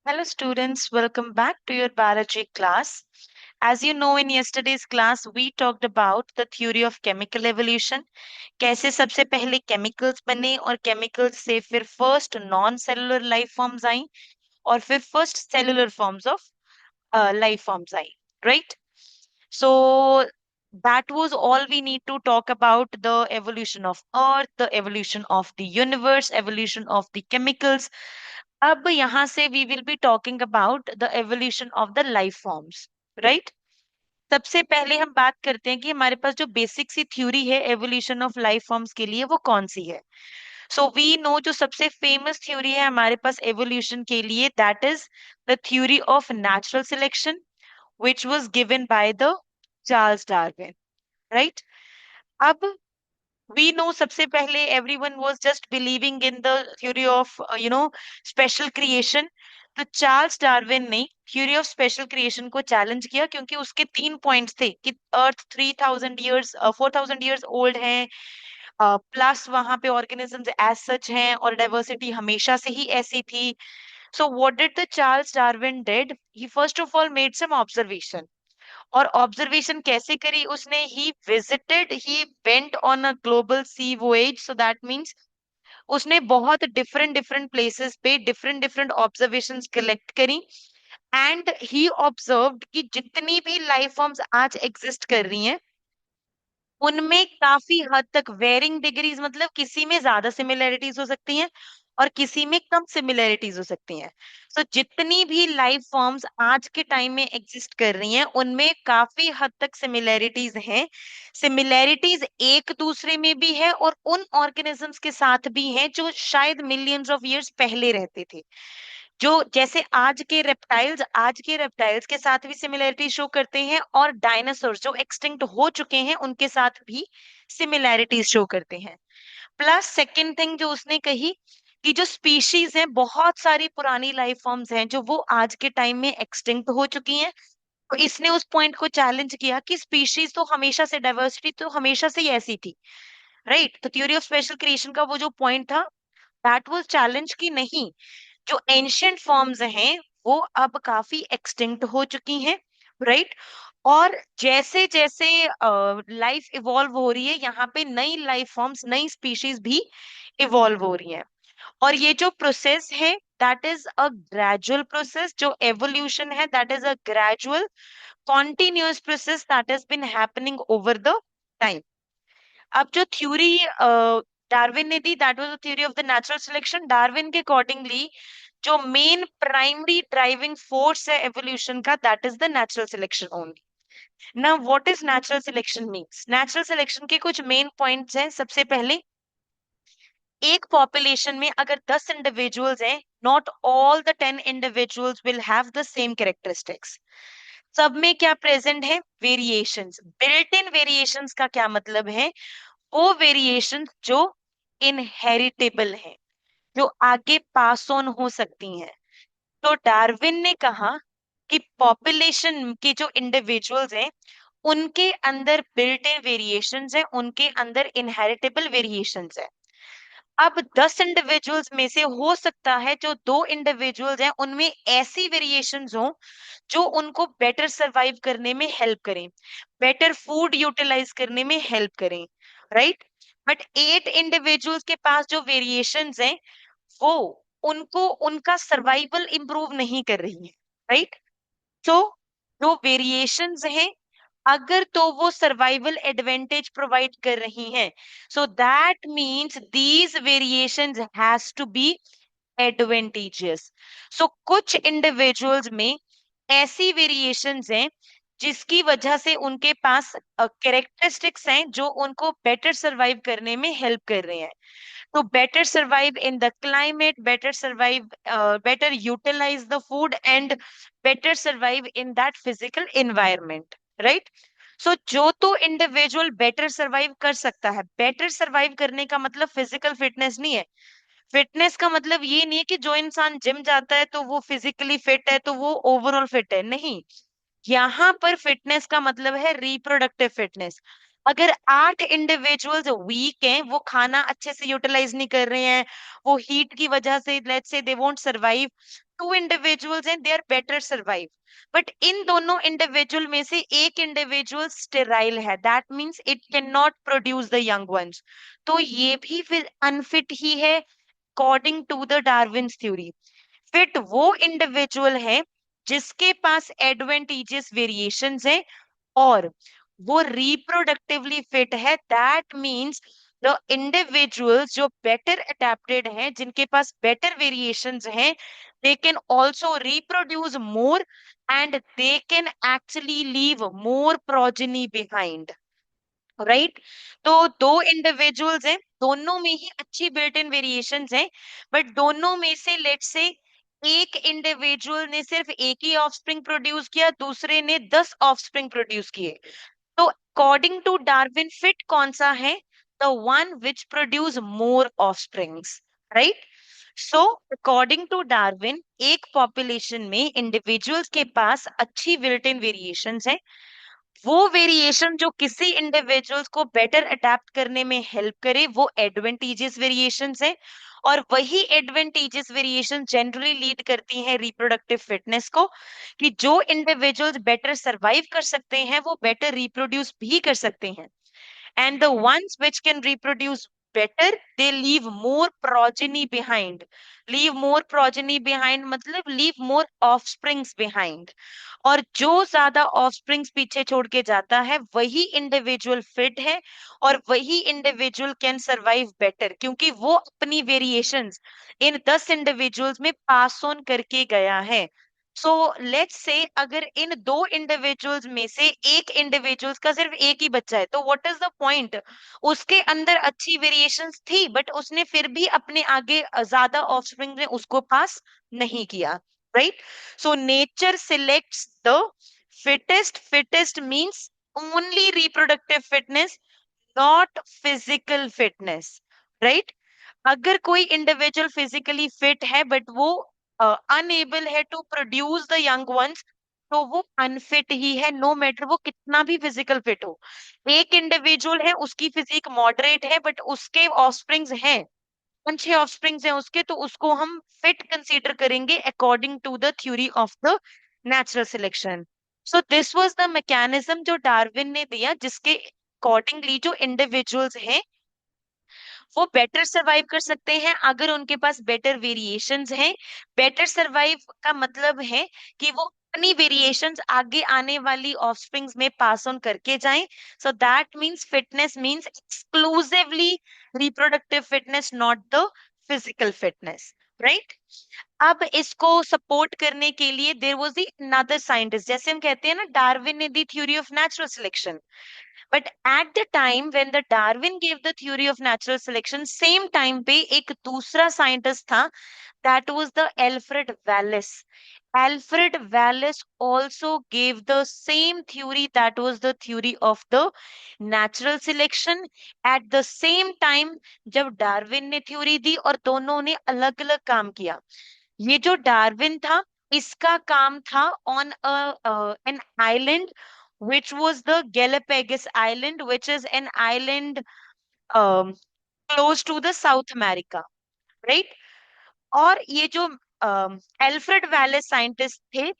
Hello, students. Welcome back to your biology class. As you know, in yesterday's class, we talked about the theory of chemical evolution. कैसे सबसे पहले chemicals बने और chemicals से फिर first non-cellular life forms आई और फिर first cellular forms of life forms I, right? So that was all we need to talk about the evolution of Earth, the evolution of the universe, evolution of the chemicals. अब यहाँ से we will be talking about the evolution of the life forms, right? सबसे पहले हम बात करते हैं कि हमारे पास जो बेसिक सी थ्योरी है एवोल्यूशन ऑफ लाइफ फॉर्म्स के लिए वो कौन सी है। सो वी नो जो सबसे फेमस थ्योरी है हमारे पास एवोल्यूशन के लिए that is the theory of natural selection which was given by the Charles Darwin, right? अब we know सबसे पहले everyone was just believing in the theory of special creation। तो चार्ल्स डार्विन ने theory of special creation को challenge किया क्योंकि उसके 3 points थे कि अर्थ 3000 ईयर्स 4000 ईयर्स ओल्ड है, प्लस वहां पे ऑर्गेनिजम्स एज सच हैं और डाइवर्सिटी हमेशा से ही ऐसी थी। So what did the Charles Darwin did, he first of all made some observation. और ऑब्जर्वेशन कैसे करी उसने, he went on a global sea voyage. So that means उसने बहुत डिफरेंट डिफरेंट प्लेसेस पे डिफरेंट डिफरेंट ऑब्जर्वेशंस कलेक्ट करी and he observed कि जितनी भी लाइफ फॉर्म्स आज एग्जिस्ट कर रही हैं उनमें काफी हद तक वेरिंग डिग्रीज, मतलब किसी में ज्यादा सिमिलैरिटीज हो सकती हैं और किसी में कम सिमिलैरिटीज हो सकती हैं। तो जितनी भी लाइफ फॉर्म्स आज के टाइम में एग्जिस्ट कर रही हैं उनमें काफी हद तक सिमिलैरिटीज हैं। सिमिलैरिटीज एक दूसरे में भी है और उन ऑर्गेनिजम्स के साथ भी हैं जो शायद मिलियंस ऑफ ईयर्स पहले रहते थे। जो जैसे आज के रेप्टाइल्स के साथ भी सिमिलैरिटी शो करते हैं और डायनासोर जो एक्सटिंक्ट हो चुके हैं उनके साथ भी सिमिलैरिटीज शो करते हैं। प्लस सेकंड थिंग जो उसने कही कि जो स्पीशीज हैं, बहुत सारी पुरानी लाइफ फॉर्म्स हैं जो वो आज के टाइम में एक्सटिंक्ट हो चुकी हैं। तो इसने उस पॉइंट को चैलेंज किया कि स्पीशीज तो हमेशा से, डाइवर्सिटी तो हमेशा से ही ऐसी थी, राइट? तो थ्योरी ऑफ स्पेशल क्रिएशन का वो जो पॉइंट था दैट वाज चैलेंज की नहीं, जो एंशियंट फॉर्म्स हैं वो अब काफी एक्सटिंक्ट हो चुकी हैं, राइट? और जैसे जैसे लाइफ इवॉल्व हो रही है यहाँ पे नई लाइफ फॉर्म्स, नई स्पीशीज भी इवॉल्व हो रही हैं। और ये जो प्रोसेस है that is a gradual process, जो एवोल्यूशन है that is a gradual continuous process that has been happening over the time. अब जो थ्योरी डार्विन ने दी that was the theory of the natural selection. Darwin के accordingly जो main primary driving force है evolution का that is the natural selection only. Now what is natural selection means? Natural selection के कुछ main points हैं। सबसे पहले, एक पॉपुलेशन में अगर 10 इंडिविजुअल्स हैं, not all the 10 individuals will have the same characteristics. सब में क्या प्रेजेंट है? वेरिएशंस। बिल्ट इन वेरिएशंस का क्या मतलब है? वो वेरिएशंस जो इनहेरिटेबल हैं, जो आगे पास ऑन हो सकती हैं। तो डार्विन ने कहा कि पॉपुलेशन के जो इंडिविजुअल्स हैं उनके अंदर बिल्ट इन वेरिएशंस है, उनके अंदर इनहेरिटेबल वेरिएशंस है। अब 10 इंडिविजुअल्स में से हो सकता है जो दो इंडिविजुअल्स हैं उनमें ऐसी वेरिएशंस हो जो उनको बेटर सरवाइव करने में हेल्प करें, बेटर फूड यूटिलाइज करने में हेल्प करें, राइट? बट 8 इंडिविजुअल्स के पास जो वेरिएशंस हैं वो उनको उनका सर्वाइवल इंप्रूव नहीं कर रही है, राइट? तो जो वेरिएशंस हैं अगर तो वो सर्वाइवल एडवांटेज प्रोवाइड कर रही हैं, so that means these variations has to be advantageous. So कुछ इंडिविजुअल्स में ऐसी वेरिएशंस हैं जिसकी वजह से उनके पास कैरेक्टरिस्टिक्स हैं जो उनको बेटर सरवाइव करने में हेल्प कर रहे हैं। to better survive in the climate, better utilize the food, and better survive in that physical environment, right? So जो तो इंडिविजुअल बेटर सरवाइव कर सकता है, बेटर सरवाइव करने का मतलब फिजिकल फिटनेस नहीं है। फिटनेस का मतलब ये नहीं है कि जो इंसान जिम जाता है तो वो फिजिकली फिट है तो वो ओवरऑल फिट है, नहीं। यहाँ पर फिटनेस का मतलब है रिप्रोडक्टिव फिटनेस। अगर 8 इंडिविजुअल्स वीक हैं, वो खाना अच्छे से यूटिलाइज नहीं कर रहे हैं, वो हीट की वजह से let's say they won't survive, two individuals हैं, they are better survive, but in दोनों इंडिविजुअल में से एक इंडिविजुअल स्टेराइल है, that means it can not produce the young ones, तो ये भी फिर अनफिट ही है according to the Darwin's theory. Fit वो इंडिविजुअल है जिसके पास एडवेंटिजियस वेरिएशंस है और वो रिप्रोडक्टिवली फिट है, दैट मीन्स द इंडिविजुअल्स जो बेटर अडेप्टेड हैं, जिनके पास बेटर वेरिएशंस हैं, they can also reproduce more and they can actually leave more progeny behind, right. तो दो इंडिविजुअल्स हैं, दोनों में ही अच्छी बिल्ट इन वेरिएशंस हैं, बट दोनों में से लेट्स से एक इंडिविजुअल ने सिर्फ एक ही ऑफस्प्रिंग प्रोड्यूस किया, दूसरे ने 10 ऑफस्प्रिंग प्रोड्यूस किए, तो अकॉर्डिंग टू डार्विन फिट कौन सा है? The one which produce more offsprings, right. So according to Darwin एक पॉपुलेशन में इंडिविजुअल्स के पास अच्छी बिल्ट इन वेरिएशंस है, वो वेरिएशन जो किसी इंडिविजुअल्स को बेटर अडेप्ट करने में हेल्प करे वो एडवेंटिजियस वेरिएशंस है, और वही एडवेंटिजियस वेरिएशन जनरली लीड करती हैं रिप्रोडक्टिव फिटनेस को, कि जो इंडिविजुअल्स बेटर सरवाइव कर सकते हैं वो बेटर रिप्रोड्यूस भी कर सकते हैं, and the ones which can reproduce better they leave more progeny behind, leave more progeny behind मतलब leave more offsprings behind, और जो ज्यादा ऑफस्प्रिंग्स पीछे छोड़ के जाता है वही इंडिविजुअल फिट है और वही इंडिविजुअल कैन सरवाइव बेटर, क्योंकि वो अपनी वेरिएशंस इन 10 इंडिविजुअल्स में पास ऑन करके गया है। सो लेट्स से अगर इन दो इंडिविजुअल्स में से एक इंडिविजुअल्स का सिर्फ एक ही बच्चा है, तो व्हाट इज द पॉइंट? उसके अंदर अच्छी वेरिएशंस थी बट उसने फिर भी अपने आगे ज्यादा ऑफस्प्रिंग ने उसको पास नहीं किया, right. So nature selects the fittest. Fittest means only reproductive fitness, not physical fitness, right? अगर कोई इंडिविजुअल फिजिकली फिट है बट वो अनएबल है to produce the young ones, तो वो अनफिट ही है, नो मैटर वो कितना भी फिजिकल फिट हो। एक इंडिविजुअल है उसकी फिजिक मॉडरेट है बट उसके ऑफस्प्रिंग्स हैं, 5-6 ऑफस्प्रिंग्स हैं उसके, तो उसको हम फिट कंसीडर करेंगे according to the theory of the natural selection. So this was the mechanism जो डार्विन ने दिया, जिसके अकॉर्डिंगली जो इंडिविजुअल्स हैं वो बेटर सरवाइव कर सकते हैं अगर उनके पास बेटर वेरिएशंस हैं। बेटर सरवाइव का मतलब है कि वो अपनी वेरिएशंस आगे आने वाली ऑफस्प्रिंग्स में पास ऑन करके जाएं। So that means fitness means exclusively reproductive fitness, not the physical fitness, right. अब इसको सपोर्ट करने के लिए there was the another scientist, जैसे हम कहते हैं ना डार्विन ने दी theory of natural selection, but at the time when the Darwin gave the theory of natural selection, same time पे एक दूसरा साइंटिस्ट था, that was the Alfred Wallace. Alfred Wallace also gave the same theory, that was the theory of the natural selection. At the same time जब Darwin ने theory दी और दोनों ने अलग अलग काम किया, ये जो डार्विन था इसका काम था on an island which was the Galapagos Island, which is an island close to the South America, right? और ये जो एल्फ्रेड वेलेस साइंटिस्ट थे,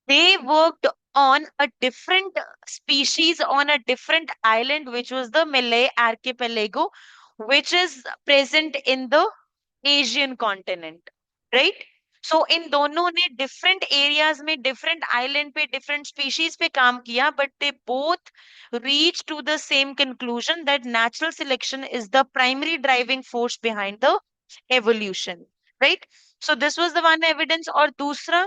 they worked on a different species on a different island, which was the Malay archipelago, which is present in the Asian continent, right? So इन दोनों ने different areas में different island पे different species पे काम किया, but they both reached to the same conclusion that natural selection is the primary driving force behind the evolution, right? So this was the one evidence। और दूसरा,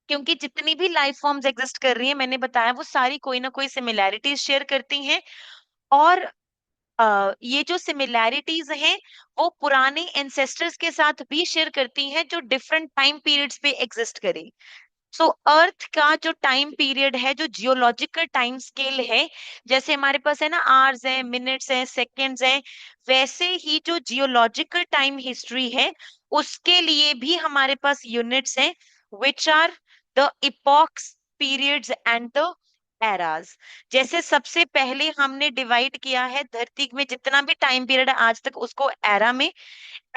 क्योंकि जितनी भी लाइफ फॉर्म्स एग्जिस्ट कर रही हैं मैंने बताया वो सारी कोई ना कोई सिमिलैरिटीज शेयर करती हैं, और ये जो सिमिलैरिटीज हैं वो पुराने एंसेस्टर्स के साथ भी शेयर करती हैं जो डिफरेंट टाइम पीरियड्स पे एग्जिस्ट करें। सो अर्थ का जो टाइम पीरियड है, जो जियोलॉजिकल टाइम स्केल है, जैसे हमारे पास है ना आवर्स है, मिनट्स है, सेकेंड्स है, वैसे ही जो जियोलॉजिकल टाइम हिस्ट्री है उसके लिए भी हमारे पास यूनिट्स हैं, which are the epochs, periods and the eras. जैसे सबसे पहले हमने डिवाइड किया है धरती में जितना भी टाइम पीरियड आज तक, उसको एरा में,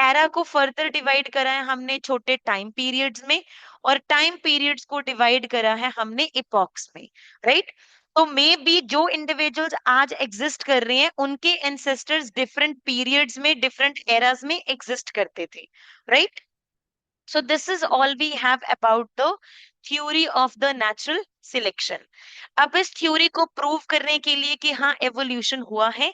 एरा को फर्दर डिवाइड करा है हमने छोटे टाइम पीरियड्स में, और टाइम पीरियड्स को डिवाइड करा है हमने इपॉक्स में, राइट। तो मे बी जो इंडिविजुअल्स आज एग्जिस्ट कर रहे हैं उनके एंसेस्टर्स डिफरेंट पीरियड्स में, डिफरेंट एराज में एग्जिस्ट करते थे, right. So this is all we have about the theory of the natural selection. अब इस थ्योरी को प्रूव करने के लिए कि हाँ एवोल्यूशन हुआ है,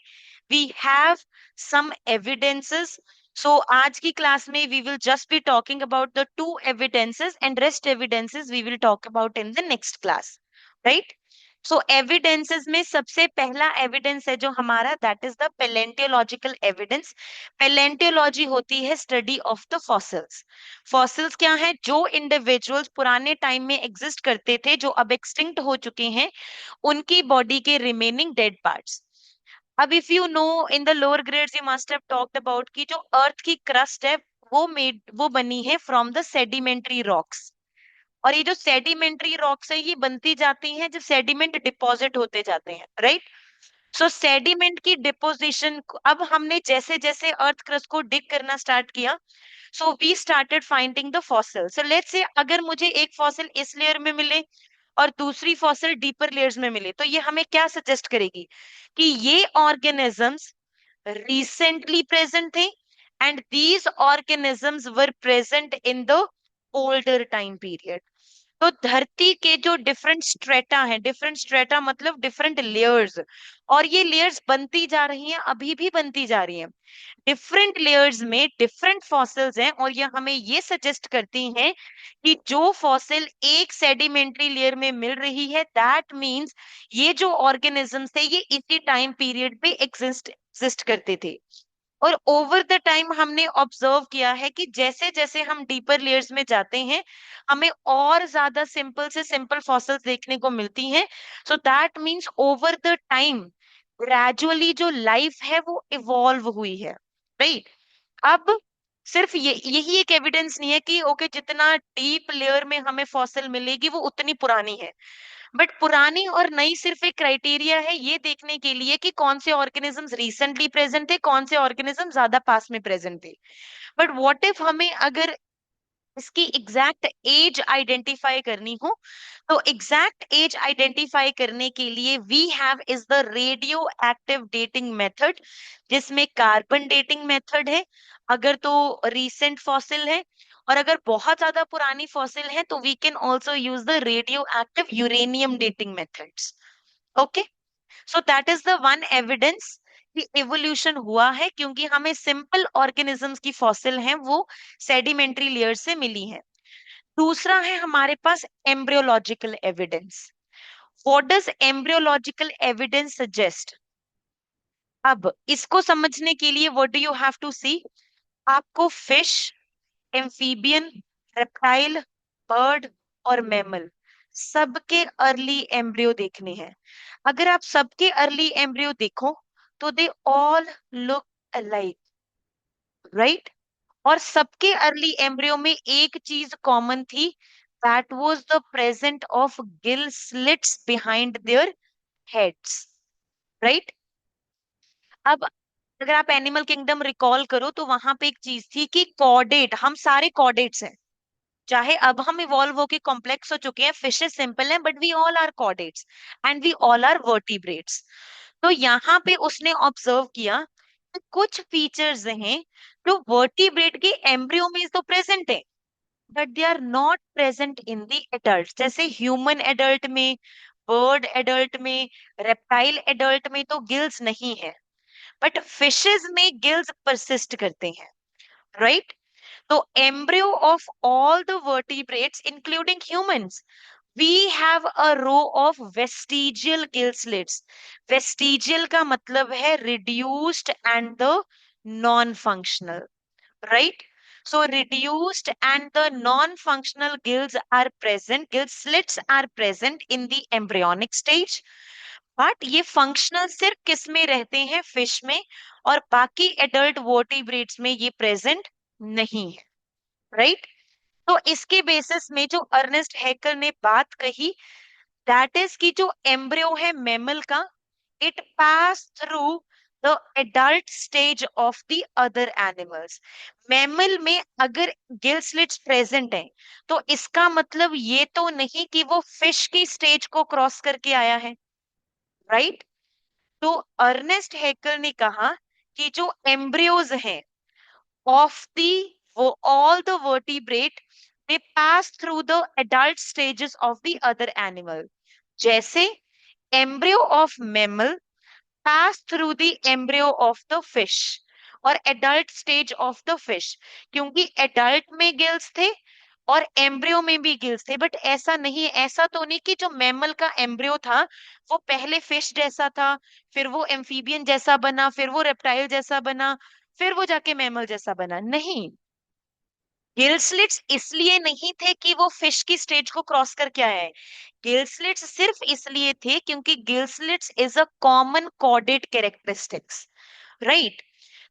we have some evidences. So आज की क्लास में we will just be talking about the two evidences, and rest evidences we will talk about in the next class, right? So evidences में सबसे पहला एविडेंस है जो हमारा, दैट इज द पेलेंटियोलॉजिकल एविडेंस। पेलेंटियोलॉजी होती है study of the fossils. Fossils क्या है? जो इंडिविजुअल्स पुराने टाइम में एग्जिस्ट करते थे, जो अब एक्सटिंक्ट हो चुके हैं, उनकी बॉडी के रिमेनिंग डेड पार्ट्स। अब if you know in the lower grades you must have talked about कि जो अर्थ की क्रस्ट है वो बनी है फ्रॉम द सेडिमेंट्री रॉक्स। और ये जो सेडिमेंट्री रॉक्स है ये बनती जाती हैं जब सेडिमेंट डिपॉजिट होते जाते हैं, राइट। सो सेडिमेंट की डिपोजिशन, अब हमने जैसे जैसे अर्थ क्रस्ट को डिग करना स्टार्ट किया, so we started finding the fossil. So let's say अगर मुझे एक फॉसिल इस लेयर में मिले और दूसरी फॉसिल डीपर लेयर्स में मिले, तो ये हमें क्या सजेस्ट करेगी कि ये ऑर्गेनिजम्स recently present थे, and these organisms were present in the older time period. तो धरती के जो डिफरेंट स्ट्रेटा हैं, डिफरेंट स्ट्रेटा मतलब डिफरेंट लेयर्स, और ये लेयर्स बनती जा रही हैं, अभी भी बनती जा रही हैं। डिफरेंट लेयर्स में डिफरेंट फॉसिल्स हैं, और ये हमें ये सजेस्ट करती हैं कि जो फॉसिल एक सेडिमेंट्री लेयर में मिल रही है, दैट मींस ये जो ऑर्गेनिजम्स थे ये इसी टाइम पीरियड पे एग्जिस्ट करते थे। और ओवर द टाइम हमने ऑब्जर्व किया है कि जैसे जैसे हम डीपर लेयर्स में जाते हैं, हमें और ज्यादा सिंपल से सिंपल फॉसिल्स देखने को मिलती हैं। So that means over the time gradually जो लाइफ है वो इवॉल्व हुई है, राइट। अब सिर्फ ये यही एक एविडेंस नहीं है कि ओके जितना डीप लेयर में हमें फॉसिल मिलेगी वो उतनी पुरानी है, बट पुरानी और नई सिर्फ एक क्राइटेरिया है ये देखने के लिए कि कौन से ऑर्गेनिजम्स रिसेंटली प्रेजेंट थे, कौन से ऑर्गेनिज्म ज्यादा पास में प्रेजेंट थे। बट व्हाट इफ हमें अगर इसकी एग्जैक्ट एज आइडेंटिफाई करनी हो, तो एग्जैक्ट एज आइडेंटिफाई करने के लिए we have is the radioactive dating method, जिसमें कार्बन डेटिंग मेथड है अगर तो रीसेंट फॉसिल है, और अगर बहुत ज्यादा पुरानी फॉसिल है तो we can also use the radioactive uranium dating methods. Okay, so that is the one evidence कि इवोल्यूशन हुआ है, क्योंकि हमें सिंपल ऑर्गेनिजम्स की फॉसिल हैं वो सेडिमेंट्री लेयर से मिली हैं। दूसरा है हमारे पास embryological evidence. What does embryological evidence suggest? अब इसको समझने के लिए what do you have to see? आपको फिश, एम्फीबियन, रेप्टाइल, बर्ड और मैमल सबके अर्ली एम्ब्रियो देखने हैं। अगर आप सबके अर्ली एम्ब्रियो देखो तो they all look alike, right. और सबके अर्ली एम्ब्रियो में एक चीज कॉमन थी, that was the present of gill slits behind their heads, right. अब अगर आप एनिमल किंगडम रिकॉल करो तो वहां पे एक चीज थी कि कॉर्डेट, हम सारे कॉर्डेट्स हैं, चाहे अब हम इवॉल्व होके कॉम्प्लेक्स हो चुके हैं, फिशेस सिंपल हैं, but we all are chordates and we all are vertebrates. तो यहाँ पे उसने ऑब्जर्व किया कि कुछ फीचर्स हैं जो वर्टिब्रेट के एम्ब्रियो में तो प्रेजेंट है, but they are not present in the adult. जैसे ह्यूमन एडल्ट में, बर्ड एडल्ट में, रेप्टाइल एडल्ट में तो गिल्स नहीं है, बट फिशेस में गिल्स परसिस्ट करते हैं, राइट। तो embryo of all the vertebrates including humans, we have a row of vestigial gill slits. Vestigial का मतलब है reduced and the non-functional, right? So reduced and the non-functional gills are present, gill slits are present in the embryonic stage. But ये functional सिर्फ किस में रहते हैं? Fish में, और बाकी एडल्ट वर्टिब्रेट्स में ये प्रेजेंट नहीं है, राइट। तो इसके बेसिस में जो अर्नेस्ट हैकर ने बात कही, दैट इज कि जो एम्ब्रियो है मैमल का, it pass through the adult stage of the other animals. Mammal में अगर गिल स्लिट्स प्रेजेंट है तो इसका मतलब ये तो नहीं कि वो फिश की स्टेज को क्रॉस करके आया है, राइट। तो अर्नेस्ट हैकल ने कहा कि जो एम्ब्रियोज हैं of all the vertebrate, they pass through the adult stages of the other animal. जैसे embryo of mammal pass through the embryo of the fish और adult stage of the fish, क्योंकि adult में gills थे और embryo में भी gills थे। But ऐसा नहीं है, ऐसा तो नहीं कि जो मैमल का एम्ब्रियो था वो पहले फिश जैसा था, फिर वो एम्फीबियन जैसा बना, फिर वो रेप्टाइल जैसा बना, फिर वो जाके मैमल जैसा बना। नहीं, गिल स्लिट्स इसलिए नहीं थे कि वो फिश की स्टेज को क्रॉस करके आया है। गिल स्लिट्स सिर्फ इसलिए थे क्योंकि gill slits is a common chordate characteristics, right.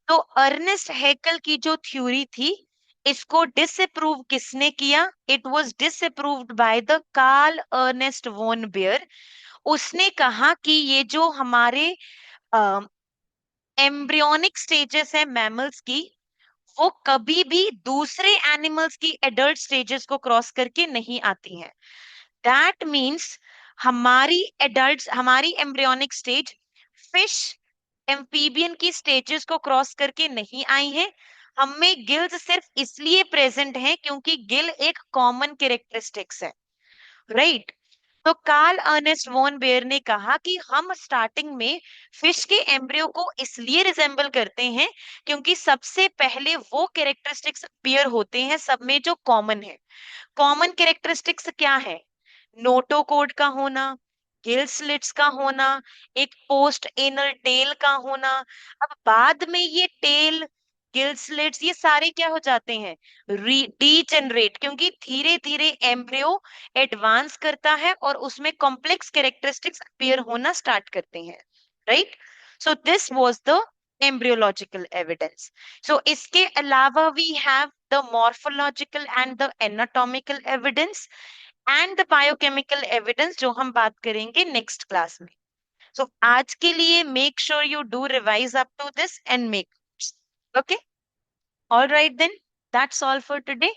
तो अर्नेस्ट हैकल की जो थ्योरी थी, इसको डिसअप्रूव किसने किया? It was disapproved by the Karl Ernst von Baer. उसने कहा कि ये जो हमारे एम्ब्रियोनिक स्टेजेस है मैमल्स की, वो कभी भी दूसरे एनिमल्स की एडल्ट स्टेजेस को क्रॉस करके नहीं आती हैं। दैट मीन्स हमारी एम्ब्रियोनिक स्टेज फिश एम्फीबियन की स्टेजेस को क्रॉस करके नहीं आई है। हमें गिल्स सिर्फ इसलिए प्रेजेंट हैं क्योंकि गिल एक कॉमन कैरेक्टरिस्टिक्स है, राइट। तो कार्ल अर्नेस्ट वॉन बेयर ने कहा कि हम स्टार्टिंग में फिश के एम्ब्रियो को इसलिए रिजेंबल करते हैं क्योंकि सबसे पहले वो कैरेक्टरिस्टिक्स अपीयर होते हैं सब में जो कॉमन है। कॉमन कैरेक्टरिस्टिक्स क्या है? नोटोकोड का होना, गिल स्लिट्स का होना, एक पोस्ट एनल टेल का होना। अब बाद में ये टेल, गिल स्लिट्स, ये सारे क्या हो जाते हैं? डीजेनरेट, क्योंकि धीरे धीरे एम्ब्रियो एडवांस करता है और उसमें कॉम्प्लेक्स कैरेक्टरिस्टिक्स अपीयर होना स्टार्ट करते हैं, right. So this was the embryological evidence. So इसके अलावा we have the morphological and the anatomical evidence and the biochemical evidence, जो हम बात करेंगे नेक्स्ट क्लास में। सो आज के लिए make sure you do revise up to this and make, okay, all right then, that's all for today.